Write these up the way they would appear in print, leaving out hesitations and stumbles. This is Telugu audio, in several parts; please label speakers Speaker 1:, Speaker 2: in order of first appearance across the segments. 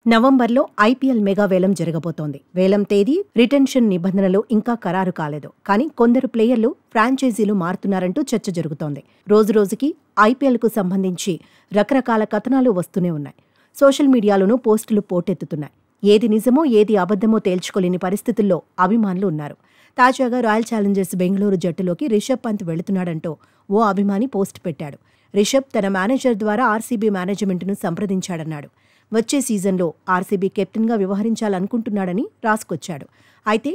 Speaker 1: నవంబర్లో ఐపీఎల్ మెగా వేలం జరగబోతోంది. వేలం తేదీ, రిటెన్షన్ నిబంధనలు ఇంకా ఖరారు కాలేదు. కానీ కొందరు ప్లేయర్లు ఫ్రాంచైజీలు మారుతున్నారంటూ చర్చ జరుగుతోంది. రోజురోజుకి ఐపీఎల్కు సంబంధించి రకరకాల కథనాలు వస్తూనే ఉన్నాయి. సోషల్ మీడియాలోనూ పోస్టులు పోటెత్తుతున్నాయి. ఏది నిజమో ఏది అబద్ధమో తేల్చుకోలేని పరిస్థితుల్లో అభిమానులు ఉన్నారు. తాజాగా రాయల్ ఛాలెంజర్స్ బెంగళూరు జట్టులోకి రిషబ్ పంత్ వెళుతున్నాడంటూ ఓ అభిమాని పోస్ట్ పెట్టాడు. రిషబ్ తన మేనేజర్ ద్వారా ఆర్సీబీ మేనేజ్మెంట్ను సంప్రదించాడన్నాడు. వచ్చే సీజన్లో ఆర్సీబీ కెప్టెన్గా వ్యవహరించాలనుకుంటున్నాడని రాసుకొచ్చాడు. అయితే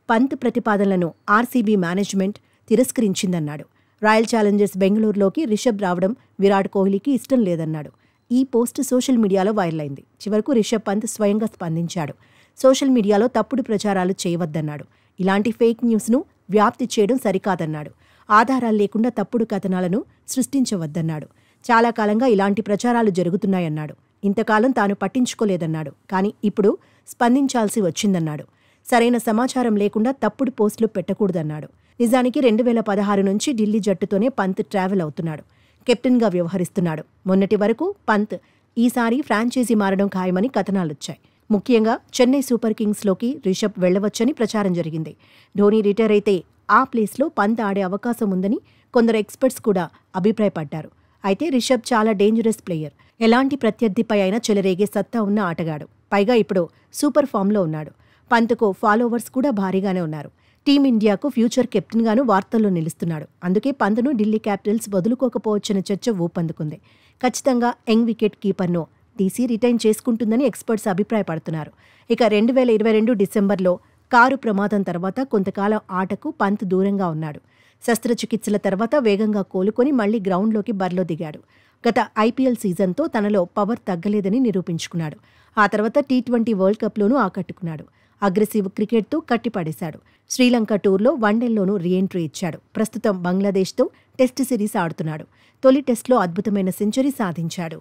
Speaker 1: పంత్ ప్రతిపాదనలను ఆర్సీబీ మేనేజ్మెంట్ తిరస్కరించిందన్నాడు. రాయల్ ఛాలెంజర్స్ బెంగళూరులోకి రిషబ్ రావడం విరాట్ కోహ్లీకి ఇష్టం లేదన్నాడు. ఈ పోస్ట్ సోషల్ మీడియాలో వైరల్ అయింది. చివరకు రిషబ్ పంత్ స్వయంగా స్పందించాడు. సోషల్ మీడియాలో తప్పుడు ప్రచారాలు చేయవద్దన్నాడు. ఇలాంటి ఫేక్ న్యూస్ను వ్యాప్తి చేయడం సరికాదన్నాడు. ఆధారాలు లేకుండా తప్పుడు కథనాలను సృష్టించవద్దన్నాడు. చాలా కాలంగా ఇలాంటి ప్రచారాలు జరుగుతున్నాయన్నాడు. ఇంతకాలం తాను పట్టించుకోలేదన్నాడు. కానీ ఇప్పుడు స్పందించాల్సి వచ్చిందన్నాడు. సరైన సమాచారం లేకుండా తప్పుడు పోస్టులు పెట్టకూడదన్నాడు. నిజానికి 2016 నుంచి ఢిల్లీ జట్టుతోనే పంత్ ట్రావెల్ అవుతున్నాడు. కెప్టెన్గా వ్యవహరిస్తున్నాడు. మొన్నటి వరకు పంత్ ఈసారి ఫ్రాంచైజీ మారడం ఖాయమని కథనాలొచ్చాయి. ముఖ్యంగా చెన్నై సూపర్ కింగ్స్లోకి రిషబ్ వెళ్లవచ్చని ప్రచారం జరిగింది. ధోనీ రిటైర్ అయితే ఆ ప్లేస్లో పంత్ ఆడే అవకాశం ఉందని కొందరు ఎక్స్పర్ట్స్ కూడా అభిప్రాయపడ్డారు. అయితే రిషబ్ చాలా డేంజరస్ ప్లేయర్. ఎలాంటి ప్రత్యర్థిపై అయినా చెలరేగే సత్తా ఉన్న ఆటగాడు. పైగా ఇప్పుడు సూపర్ ఫామ్లో ఉన్నాడు. పంత్కు ఫాలోవర్స్ కూడా భారీగానే ఉన్నారు. టీమిండియాకు ఫ్యూచర్ కెప్టెన్గాను వార్తల్లో నిలుస్తున్నాడు. అందుకే పంత్ను ఢిల్లీ క్యాపిటల్స్ వదులుకోకపోవచ్చనే చర్చ ఊపందుకుంది. ఖచ్చితంగా యంగ్ వికెట్ కీపర్ను తీసి రిటైన్ చేసుకుంటుందని ఎక్స్పర్ట్స్ అభిప్రాయపడుతున్నారు. ఇక 2022 డిసెంబర్లో కారు ప్రమాదం తర్వాత కొంతకాలం ఆటకు పంత్ దూరంగా ఉన్నాడు. శస్త్రచికిత్సల తర్వాత వేగంగా కోలుకొని మళ్లీ గ్రౌండ్లోకి బరిలో దిగాడు. గత ఐపీఎల్ సీజన్తో తనలో పవర్ తగ్గలేదని నిరూపించుకున్నాడు. ఆ తర్వాత టీ20 వరల్డ్ కప్లోనూ ఆకట్టుకున్నాడు. అగ్రెసివ్ క్రికెట్తో కట్టిపడేశాడు. శ్రీలంక టూర్లో వన్డేల్లోనూ రీఎంట్రీ ఇచ్చాడు. ప్రస్తుతం బంగ్లాదేశ్తో టెస్ట్ సిరీస్ ఆడుతున్నాడు. తొలి టెస్ట్లో అద్భుతమైన సెంచరీ సాధించాడు.